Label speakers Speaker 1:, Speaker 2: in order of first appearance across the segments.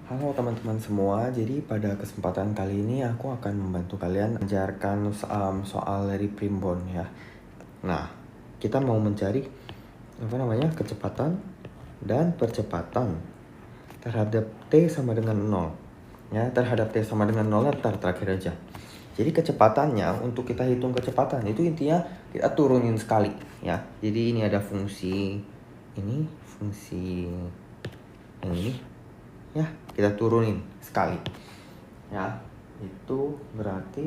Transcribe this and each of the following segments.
Speaker 1: Halo teman-teman semua, jadi pada kesempatan kali ini aku akan membantu kalian mengajarkan soal dari primbon ya. Nah, kita mau mencari kecepatan dan percepatan terhadap T sama dengan 0. Ya, terhadap T sama dengan 0 terakhir aja. Jadi kecepatannya, untuk kita hitung kecepatan itu intinya kita turunin sekali ya. Jadi ini ada fungsi yang ini ya, kita turunin sekali ya, itu berarti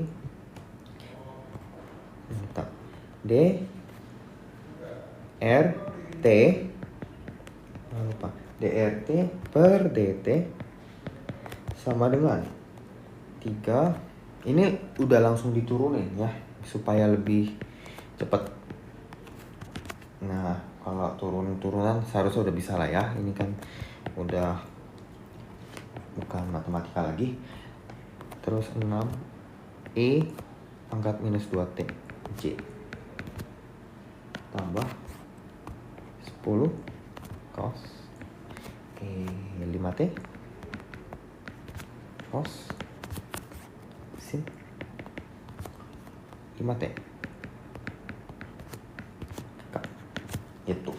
Speaker 1: D R T DRT per DT sama dengan 3. Ini udah langsung diturunin ya supaya lebih cepat. Nah, kalau turunan seharusnya udah bisa lah ya. Ini kan udah bukan matematika lagi. Terus 6 E pangkat minus 2T J tambah 10 cos 5T cos sin 5T itu.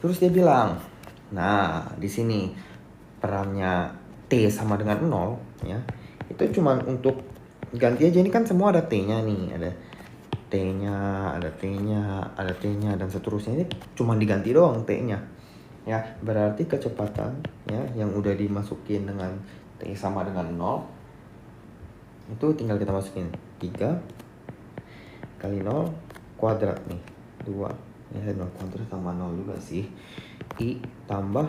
Speaker 1: Terus dia bilang, nah di sini perannya T sama dengan 0 ya. Itu cuma untuk ganti aja, ini kan semua ada T-nya nih, ada T-nya, ada T-nya, ada T-nya dan seterusnya. Ini cuma diganti doang T-nya. Ya, berarti kecepatan ya yang udah dimasukin dengan T sama dengan 0 itu tinggal kita masukin 3 kali 0 kuadrat nih, 2 ya, 0 kuadrat sama 0 juga sih. I tambah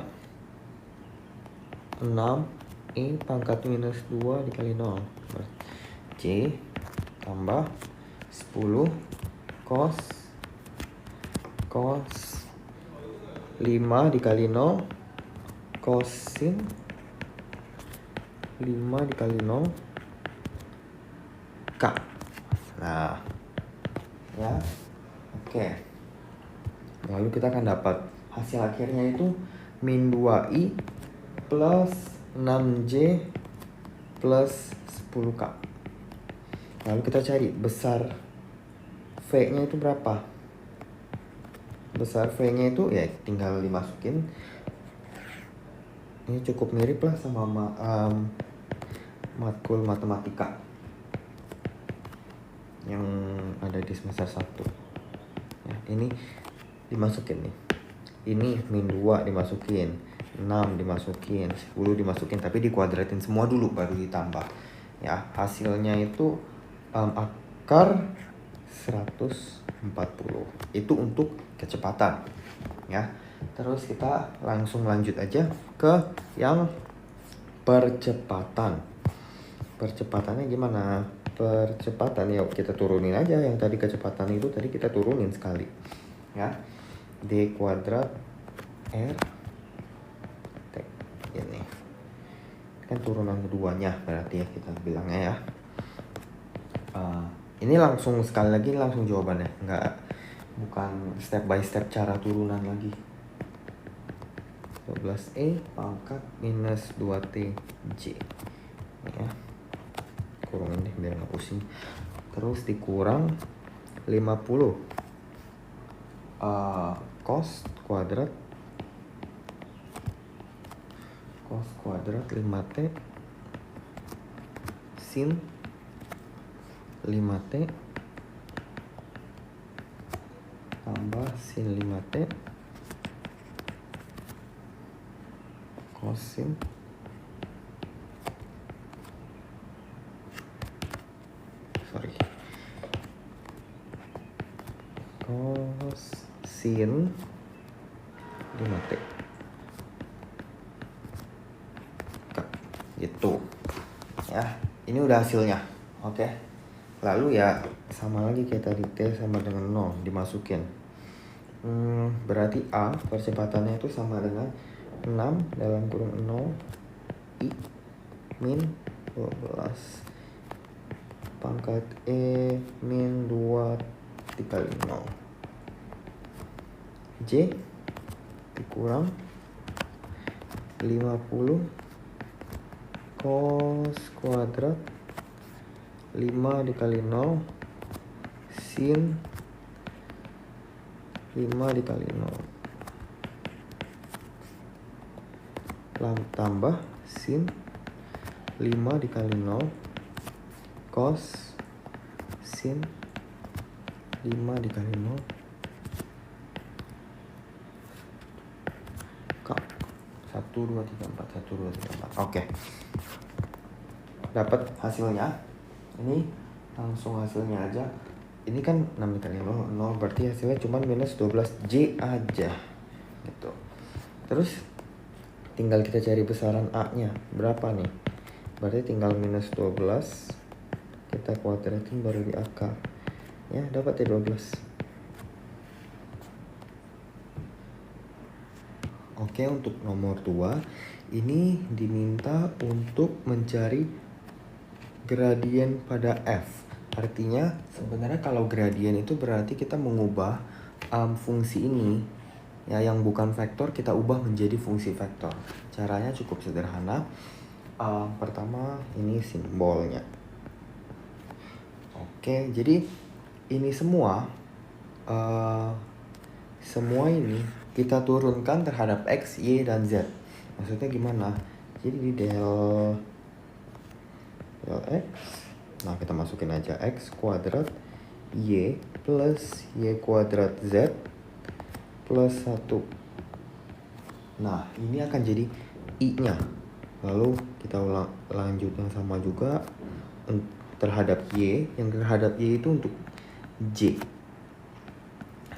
Speaker 1: 6 I pangkat minus 2 dikali 0 J tambah 10 cos 5 dikali 0 kosin 5 dikali 0 K. Nah ya, oke. Lalu kita akan dapat hasil akhirnya itu min 2i plus 6j plus 10k. Lalu kita cari besar V-nya itu berapa. Besar V-nya itu ya tinggal dimasukin. Ini cukup mirip lah sama matkul matematika yang ada di semester 1 ya. Ini dimasukin nih, ini min 2 dimasukin, 6 dimasukin, 10 dimasukin, tapi dikuadratin semua dulu baru ditambah ya. Hasilnya itu akar 140. Itu untuk kecepatan ya. Terus kita langsung lanjut aja ke yang percepatan. Percepatannya gimana? Percepatan ya kita turunin aja, yang tadi kecepatan itu tadi kita turunin sekali ya. D kuadrat R T ini kan turunan keduanya berarti ya, kita bilangnya ya. Ini langsung sekali lagi langsung jawabannya, bukan step by step cara turunan lagi. 12E pangkat minus 2T J ya, kurangin deh biar nggak pusing. Terus dikurang 50 cos kuadrat 5T sin 5T tambah sin 5T kosin sin 5T gitu ya. Ini udah hasilnya. Oke. Lalu ya sama lagi kayak tadi, T sama dengan 0 dimasukin. Berarti A percepatannya itu sama dengan 6 dalam kurung 0 I min 12 pangkat E min 2 dikali 0 J dikurang 50 cos kuadrat 5 dikali 0 sin 5 dikali 0 tambah sin 5 dikali 0 cos sin 5 dikali 0 K 1 2 3 4 1 2 3 4. Oke. Dapat hasilnya. Ini langsung hasilnya aja. Ini kan 6 dikali 0 berarti hasilnya cuma minus 12J aja. Gitu. Terus tinggal kita cari besaran A-nya berapa nih. Berarti tinggal minus 12 kita kuadratin baru di akar. Ya, dapat ya 12. Oke, untuk nomor 2 ini diminta untuk mencari gradien pada F. Artinya sebenarnya kalau gradien itu berarti kita mengubah fungsi ini ya, yang bukan vektor kita ubah menjadi fungsi vektor. Caranya cukup sederhana. Pertama ini simbolnya. Oke, jadi ini semua ini kita turunkan terhadap X, Y, dan Z. Maksudnya gimana? Jadi di del X, nah kita masukin aja X kuadrat Y plus Y kuadrat Z plus 1. Nah ini akan jadi I-nya. Lalu kita lanjut yang sama juga terhadap Y. Yang terhadap Y itu untuk J.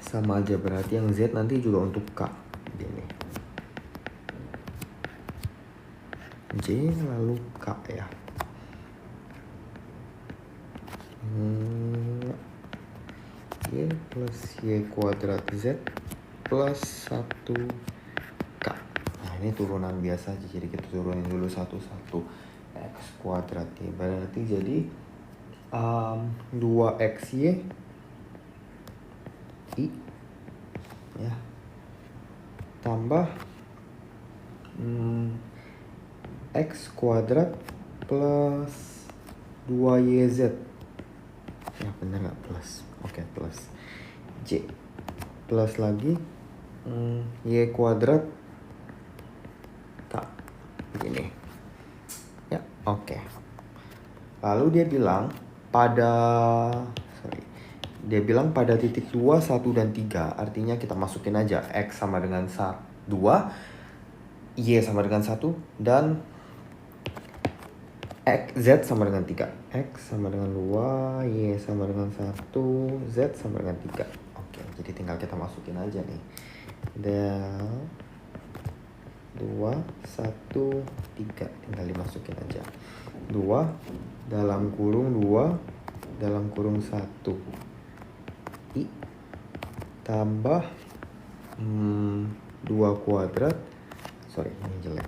Speaker 1: Sama aja, berarti yang Z nanti juga untuk K. Gini. J lalu K ya. Y plus Y kuadrat Z plus 1K. Nah ini turunan biasa aja, jadi kita turunin dulu satu-satu. X kuadrat Y berarti jadi 2XY I ya tambah X kuadrat plus 2YZ. Ya bener nggak plus? Oke, plus J plus lagi Y kuadrat K begini ya. Oke. Lalu dia bilang pada titik 2, 1, dan 3. Artinya kita masukin aja X sama dengan 2, Y sama dengan 1, dan Z sama dengan 3. X sama dengan 2, Y sama dengan 1, Z sama dengan 3. Oke, jadi tinggal kita masukin aja nih. Del 2, 1, 3. Tinggal dimasukin aja. 2 dalam kurung 2 dalam kurung 1 I tambah 2 kuadrat. Sorry, ini jelek.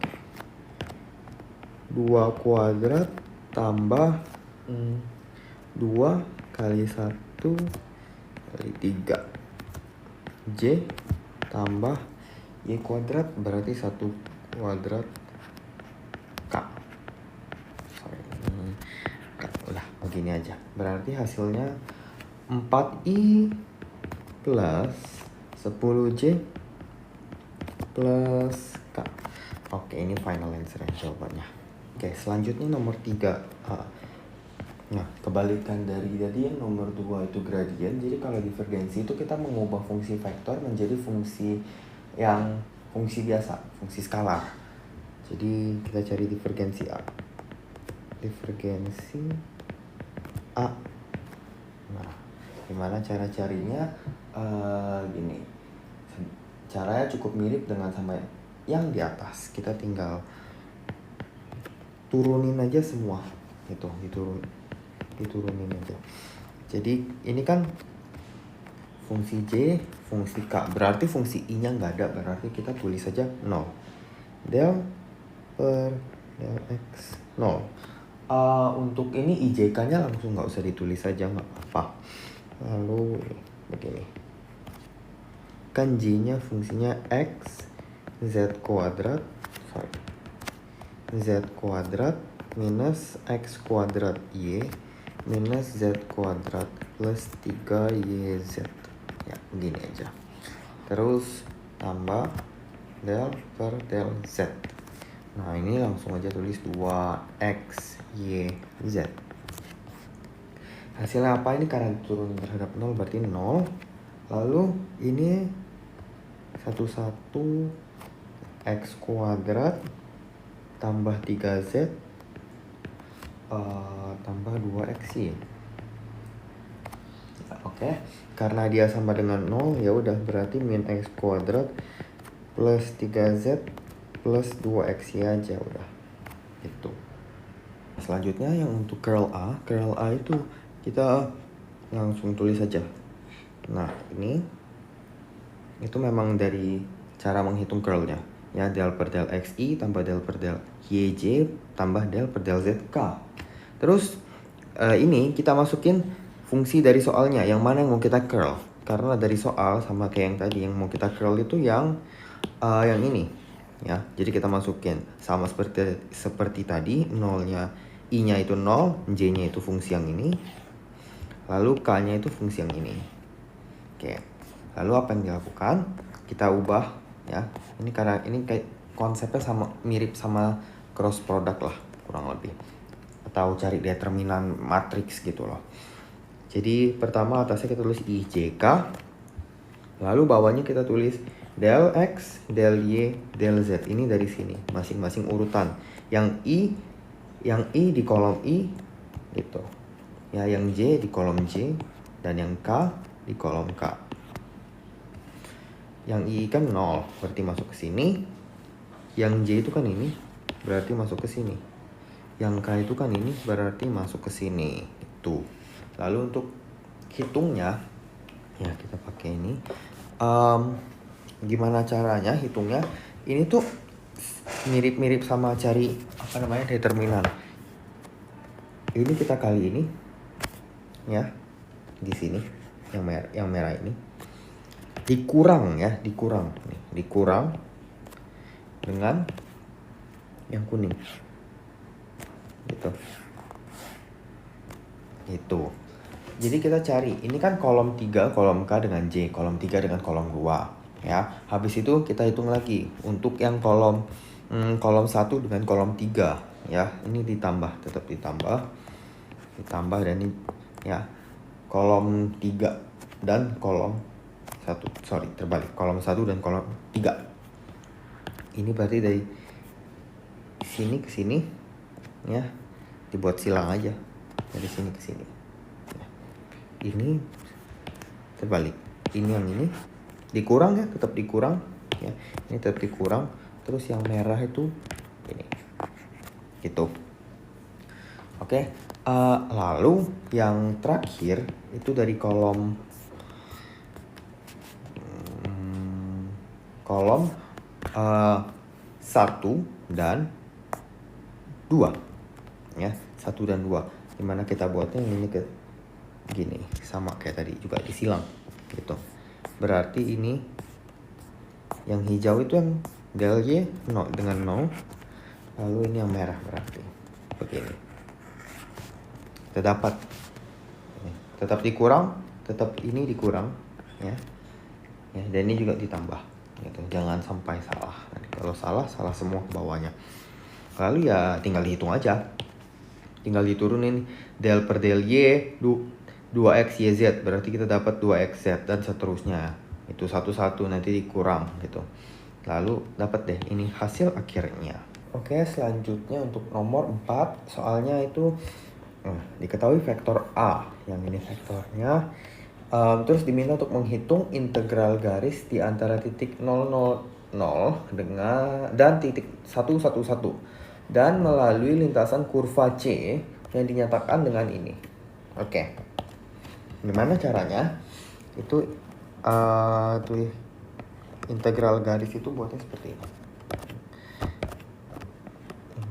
Speaker 1: 2 kuadrat tambah 2 kali 1 kali 3 J tambah Y kuadrat berarti 1 kuadrat K. Sorry, K. Udah begini aja. Berarti hasilnya 4I plus 10J plus K. Oke, ini final answer jawabannya. Oke, selanjutnya nomor 3A. Nah, kebalikan dari tadi yang nomor 2 itu gradien. Jadi kalau divergensi itu kita mengubah fungsi vektor menjadi fungsi yang fungsi biasa, fungsi skalar. Jadi kita cari divergensi A. Divergensi A. Nah, gimana cara carinya? Gini. Caranya cukup mirip dengan sama yang di atas. Kita tinggal turunin aja semua. Itu diturunin aja. Jadi ini kan fungsi J, fungsi K. Berarti fungsi I-nya nggak ada. Berarti kita tulis saja 0. Del per del X 0. Untuk ini IJK-nya langsung nggak usah ditulis saja, nggak apa-apa. Lalu begini. Kan J-nya fungsinya X Z kuadrat. Sorry. Z kuadrat minus X kuadrat Y minus Z kuadrat plus 3YZ. Ya, begini aja. Terus tambah del per del Z. Nah, ini langsung aja tulis 2X, Y, Z. Hasilnya apa ini? Karena diturunin terhadap 0 berarti 0. Lalu ini 11 X kuadrat tambah 3Z tambah 2X Y. Oke, karena dia sama dengan 0, ya udah berarti min X kuadrat plus 3Z plus 2XY aja udah. Itu. Selanjutnya yang untuk curl A itu kita langsung tulis saja. Nah, ini itu memang dari cara menghitung curlnya. Ya, del per del XI tambah del per del YJ tambah del per del ZK. Terus ini kita masukin fungsi dari soalnya, yang mana yang mau kita curl. Karena dari soal sama kayak yang tadi, yang mau kita curl itu yang ini. Ya, jadi kita masukin sama seperti tadi, nolnya I-nya itu 0, J-nya itu fungsi yang ini. Lalu K-nya itu fungsi yang ini. Oke. Lalu apa yang dilakukan? Kita ubah ya. Ini karena ini kayak konsepnya mirip sama cross product lah kurang lebih. Atau cari determinan matriks gitu loh. Jadi pertama atasnya kita tulis IJK. Lalu bawahnya kita tulis del X, del Y, del Z. Ini dari sini masing-masing urutan. Yang I di kolom I gitu. Ya, yang J di kolom J dan yang K di kolom K. Yang I kan 0, berarti masuk ke sini. Yang J itu kan ini, berarti masuk ke sini. Yang K itu kan ini, berarti masuk ke sini. Itu. Lalu untuk hitungnya, ya kita pakai ini. Gimana caranya hitungnya? Ini tuh mirip-mirip sama cari determinan. Ini kita kali ini. Ya, di sini yang merah ini dikurang dikurang dengan yang kuning gitu. Jadi kita cari, ini kan kolom 3 kolom K dengan J, kolom 3 dengan kolom 2 ya. Habis itu kita hitung lagi untuk yang kolom 1 dengan kolom 3 ya. Ini tetap ditambah dan ini ya, kolom 3 dan kolom 1, kolom 1 dan kolom 3. Ini berarti dari sini ke sini ya, dibuat silang aja dari sini ke sini ya. Ini terbalik, ini yang ini dikurang ya, tetap dikurang ya, ini tetap dikurang. Terus yang merah itu ini gitu. Oke. Lalu yang terakhir itu dari kolom 1 dan 2 ya, 1 dan 2. Dimana kita buatnya ini ke gini, sama kayak tadi juga disilang gitu. Berarti ini yang hijau itu yang del Y 0 dengan 0. Lalu ini yang merah berarti begini. Terdapat tetap dikurang, tetap ini dikurang ya, dan ini juga ditambah gitu. Jangan sampai salah. Nanti kalau salah semua ke bawahnya. Lalu ya tinggal dihitung aja, tinggal diturunin del per del Y 2X YZ, berarti kita dapat 2XZ dan seterusnya. Itu satu-satu nanti dikurang gitu. Lalu dapat deh ini hasil akhirnya. Oke, selanjutnya untuk nomor 4, soalnya itu diketahui vektor A, yang ini vektornya. Terus diminta untuk menghitung integral garis di antara titik 000 dan titik 111 dan melalui lintasan kurva C yang dinyatakan dengan ini. Oke. Gimana caranya? Itu integral garis itu buatnya seperti ini.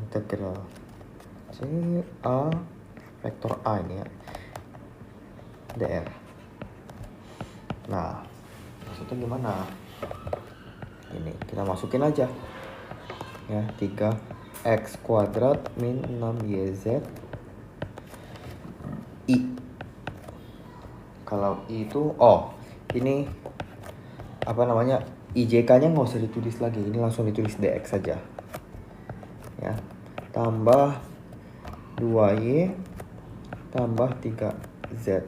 Speaker 1: Integral C A vektor A ini ya, dr. Nah, maksudnya gimana? Ini kita masukin aja ya, 3 X kuadrat min 6YZ I. Kalau I itu, ini apa namanya, IJK-nya nggak usah ditulis lagi, ini langsung ditulis DX saja. Ya, tambah 2Y tambah 3Z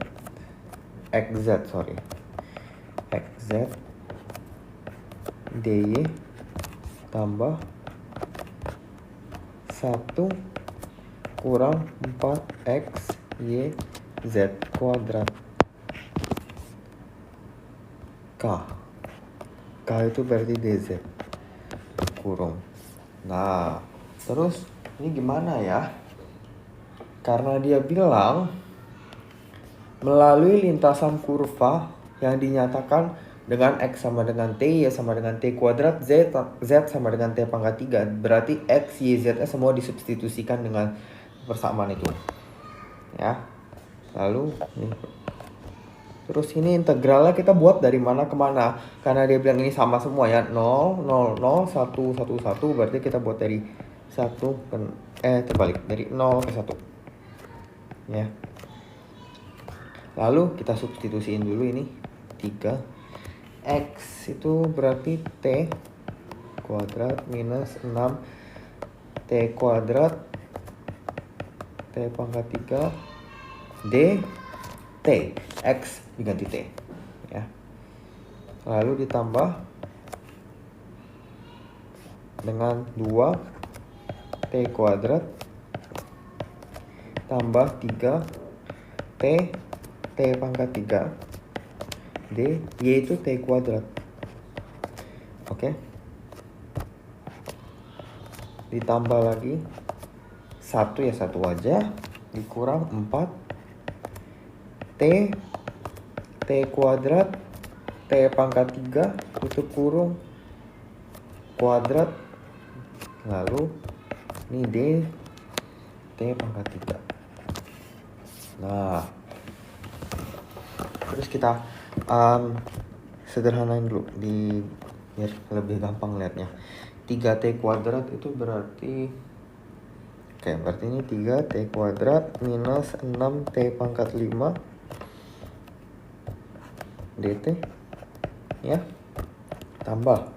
Speaker 1: XZ DY tambah 1 kurang 4X YZ kuadrat K itu berarti DZ kurung. Nah, terus ini gimana ya? Karena dia bilang melalui lintasan kurva yang dinyatakan dengan X sama dengan T, Y sama dengan T kuadrat, Z sama dengan T pangkat 3. Berarti X, Y, Z semua disubstitusikan dengan persamaan itu. Ya. Lalu terus ini integralnya kita buat dari mana ke mana. Karena dia bilang ini sama semua ya. 0, 0, 0, 1, 1, 1. Berarti kita buat dari 1 ke terbalik. Dari 0 ke 1. Ya. Lalu kita substitusiin dulu ini 3. X itu berarti T kuadrat minus 6 T kuadrat T pangkat 3 D T. X diganti T ya. Lalu ditambah dengan 2 T kuadrat tambah 3 T pangkat 3 D, Y itu T kuadrat. Oke. Ditambah lagi 1 ya 1 aja, dikurang 4 T kuadrat T pangkat 3 itu kurung kuadrat, lalu ini D T pangkat 3. Nah, terus kita sederhanain dulu biar lebih gampang lihatnya. 3T kuadrat itu berarti berarti ini 3T kuadrat minus 6T pangkat 5 DT ya, tambah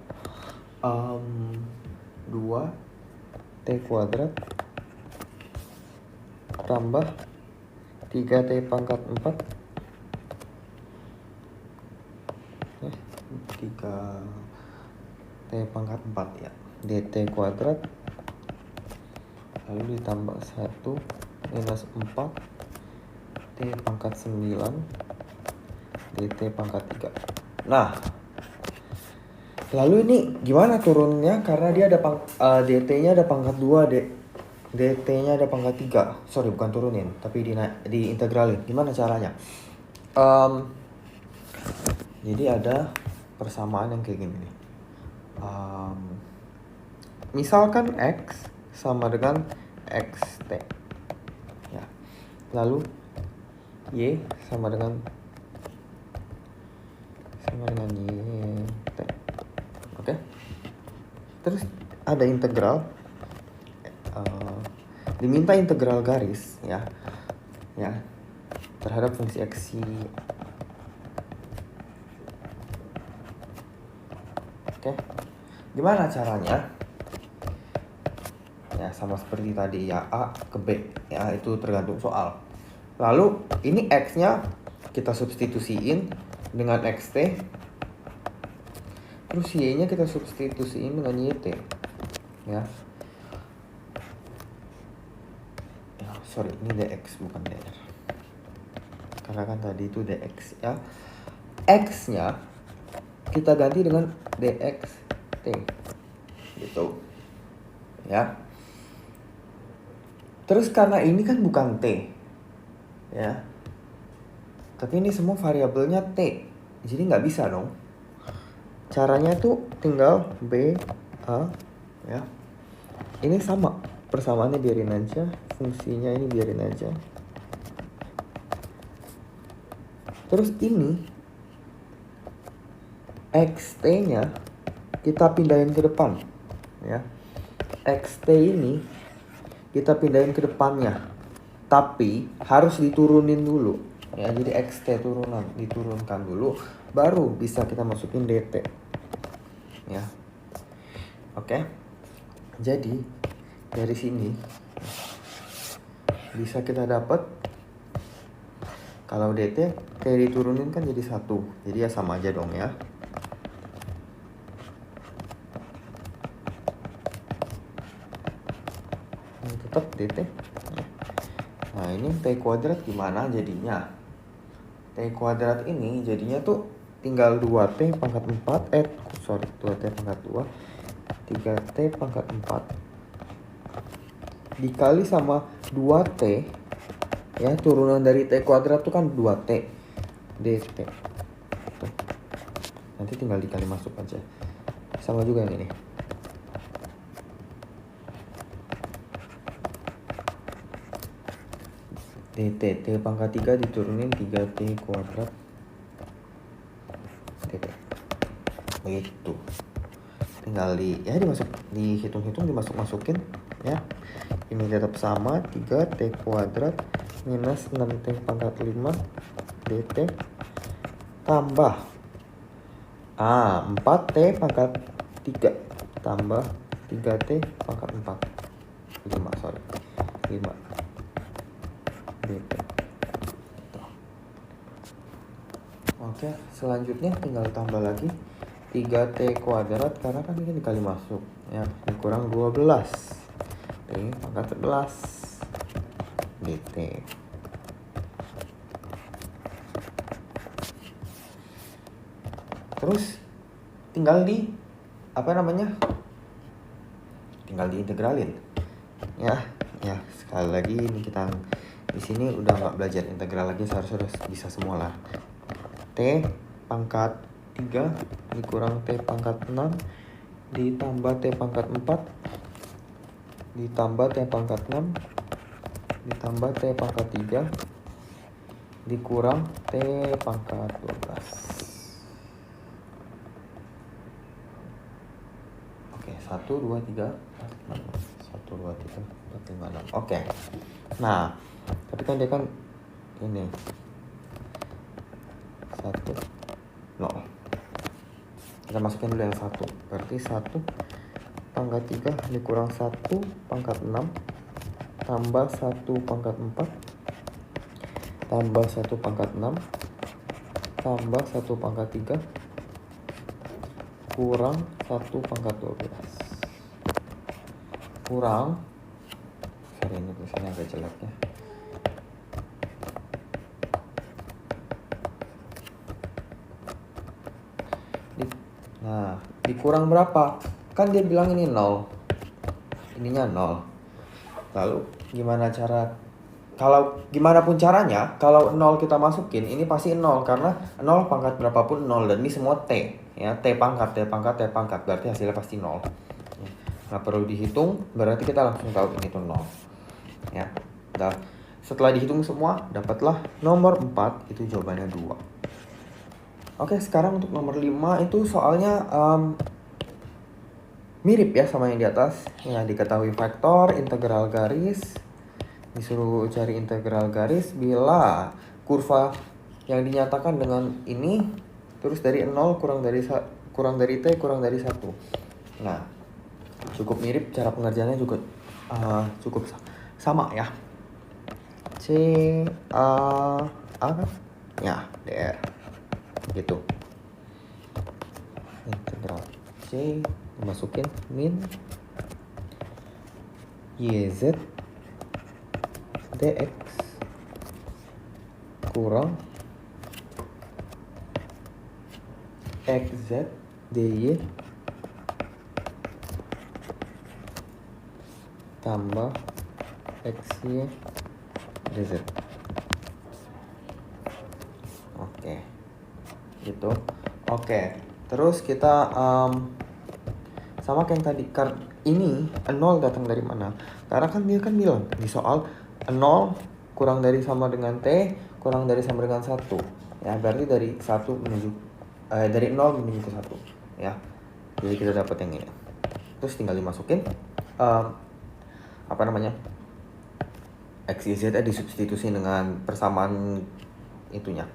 Speaker 1: 2T kuadrat tambah 3T pangkat 4 3T pangkat 4 ya, DT kuadrat lalu ditambah 1 minus 4 T pangkat 9 DT pangkat 3. Nah, lalu ini gimana turunnya? Karena dia ada DT-nya ada pangkat 2, DT-nya ada pangkat 3. Sorry, bukan turunin, tapi di integralin. Gimana caranya? Jadi ada persamaan yang kayak gini nih. Misalkan X sama dengan XT ya. Lalu Y sama dengan YT. Oke. Terus ada integral, diminta integral garis ya terhadap fungsi X Y. Oke. Gimana caranya? Ya sama seperti tadi ya, A ke B ya, itu tergantung soal. Lalu ini X-nya kita substitusiin dengan XT, terus Y-nya kita substitusiin dengan YT ya. Sorry, ini DX bukan DR, karena kan tadi itu DX ya. X-nya kita ganti dengan DXT gitu ya. Terus karena ini kan bukan T ya, tapi ini semua variabelnya T, jadi nggak bisa dong. Caranya tuh tinggal B, A ya. Ini sama, persamaannya biarin aja, fungsinya ini biarin aja. Terus ini XT-nya kita pindahin ke depan ya. xt ini kita pindahin ke depannya, tapi harus diturunin dulu ya. Jadi xt diturunkan dulu, baru bisa kita masukin dt ya. Oke, jadi dari sini bisa kita dapat kalau dt kayak diturunin kan jadi 1, jadi ya sama aja dong ya. Tetap dt. Nah ini t kuadrat gimana jadinya? T kuadrat ini jadinya tuh tinggal 2t pangkat 4 2t pangkat 2 3t pangkat 4 dikali sama 2t ya, turunan dari t kuadrat tuh kan 2t dt tuh. Nanti tinggal dikali masuk aja, sama juga yang ini. dt t pangkat 3 diturunin 3t kuadrat dt begitu. Tinggal dihitung-hitung, dimasuk-masukin ya. Ini tetap sama 3t kuadrat minus 6t pangkat 5 dt tambah 4t pangkat 3 tambah 3t pangkat 4 5 dt. Oke, selanjutnya tinggal tambah lagi 3t kuadrat karena kan ini dikali masuk ya, dikurang 12 t pangkat 11 dt. Terus tinggal tinggal diintegralin ya. Sekali lagi ini kita di sini udah nggak belajar integral lagi, seharusnya udah bisa semua lah. T pangkat 3 dikurang T pangkat 6 ditambah T pangkat 4 ditambah T pangkat 6 ditambah T pangkat 3 dikurang T pangkat 12. Oke, 1, 2, 3 1, 2, 3, 4, 5, 6. Oke, nah tapi kan dia kan ini 1, 0. Kita masukin dulu yang 1. Berarti 1 pangkat 3 dikurang 1 pangkat 6 tambah 1 pangkat 4 tambah 1 pangkat 6 tambah 1 pangkat 3 kurang 1 pangkat 12 kurang, sorry ini tulisannya agak jelek ya. Nah, dikurang berapa? Kan dia bilang ini 0. Ininya 0. Lalu gimana gimana pun caranya, kalau 0 kita masukin, ini pasti 0 karena 0 pangkat berapapun 0 dan ini semua T ya, T pangkat, berarti hasilnya pasti 0. Nggak perlu dihitung, berarti kita langsung tahu ini tuh 0 ya. Nah, setelah dihitung semua, dapatlah nomor 4, itu jawabannya 2. Oke, sekarang untuk nomor 5 itu soalnya mirip ya sama yang di atas. Ya, diketahui vektor, integral garis. Disuruh cari integral garis bila kurva yang dinyatakan dengan ini terus dari 0 kurang dari T kurang dari 1. Nah, cukup mirip, cara pengerjaannya juga cukup sama ya. C A ya dr gitu. Integral C dimasukin min YZ dx kurang XZ dy tambah XY dz. Oke, gitu. Oke, terus kita sama kayak yang tadi, ini 0 datang dari mana? Karena kan dia kan bilang di soal 0 kurang dari sama dengan T kurang dari sama dengan 1 ya, berarti dari 1 menuju dari 0 menuju ke 1 ya. Jadi kita dapat yang ini, terus tinggal dimasukin apa namanya, X, Y, Z disubstitusi dengan persamaan itunya,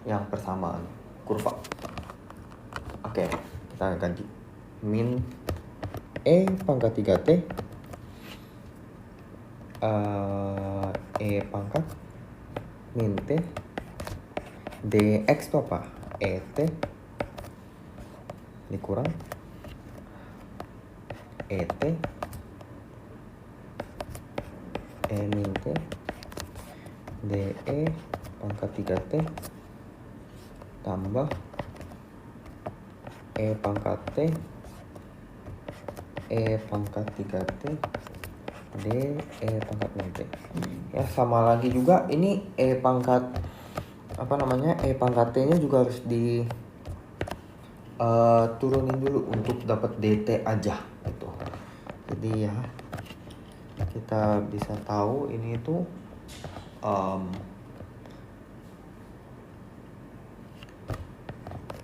Speaker 1: yang persamaan kurva. Oke, kita ganti min E pangkat 3T E pangkat min T dx itu apa? ET dikurang ET E min T DE pangkat 3T tambah E pangkat T E pangkat 3T D E pangkat min T. Ya sama lagi juga, ini E pangkat apa namanya, E pangkat T nya juga harus di turunin dulu untuk dapat DT aja gitu. Jadi ya kita bisa tahu ini itu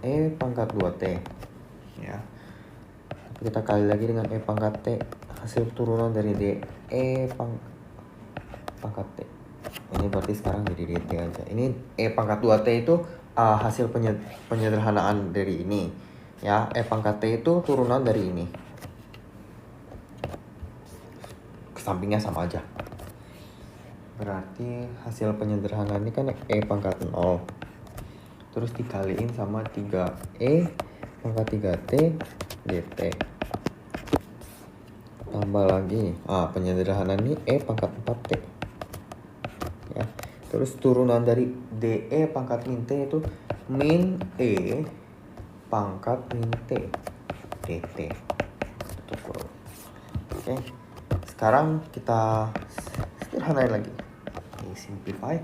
Speaker 1: E pangkat 2T ya. Kita kali lagi dengan E pangkat T, hasil turunan dari D E pangkat T. Ini berarti sekarang jadi DT aja. Ini E pangkat 2T itu hasil penyederhanaan dari ini ya. E pangkat T itu turunan dari ini, sampingnya sama aja. Berarti hasil penyederhanaan ini kan E pangkat 0 terus dikaliin sama 3E pangkat 3T DT tambah lagi penyederhanaan ini E pangkat 4T ya. Terus turunan dari DE pangkat min T itu min E pangkat min T DT. Oke, sekarang kita sederhanain lagi, simplify,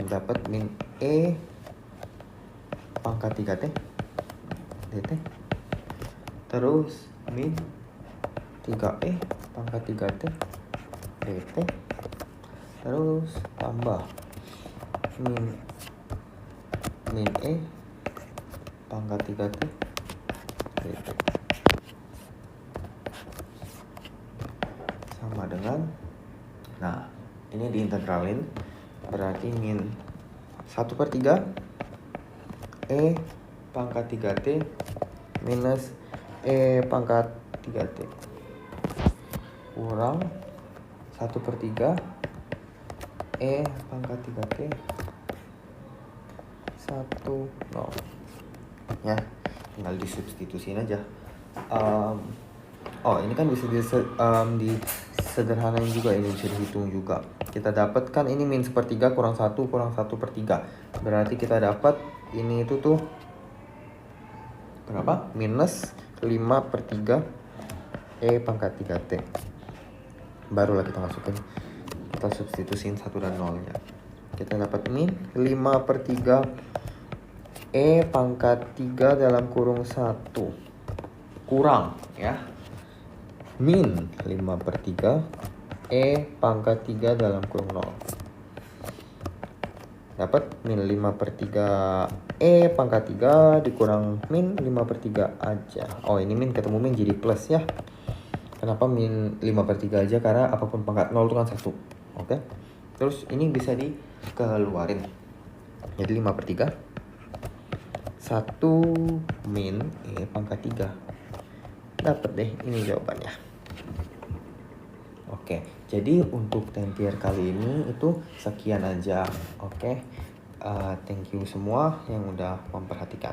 Speaker 1: dapat min E pangkat 3T DT terus min 3E pangkat 3T DT terus tambah min E pangkat 3T DT sama dengan, nah ini diintegralin, berarti min 1/3 E pangkat 3T minus E pangkat 3T kurang 1/3 E pangkat 3T 1 0 ya. Tinggal disubstitusiin aja. Ini kan bisa disederhanain juga, ini bisa dihitung juga. Kita dapatkan ini min 1/3 kurang 1 kurang 1/3, berarti kita dapat ini itu tuh berapa? Minus 5/3 E pangkat 3T. Barulah kita masukin, kita substitusiin 1 dan 0 nya. Kita dapat min 5/3 E pangkat 3 dalam kurung 1 kurang ya min 5/3 E pangkat 3 dalam kurung 0. Dapat min 5/3 E pangkat 3 dikurang min 5/3 aja. Ini min ketemu min jadi plus ya. Kenapa min 5/3 aja? Karena apapun pangkat 0 itu kan 1. Oke. Terus ini bisa dikeluarin. Jadi 5/3 1 min E pangkat 3. Dapat deh ini jawabannya. Oke, jadi untuk Tentier kali ini itu sekian aja. Oke, thank you semua yang udah memperhatikan.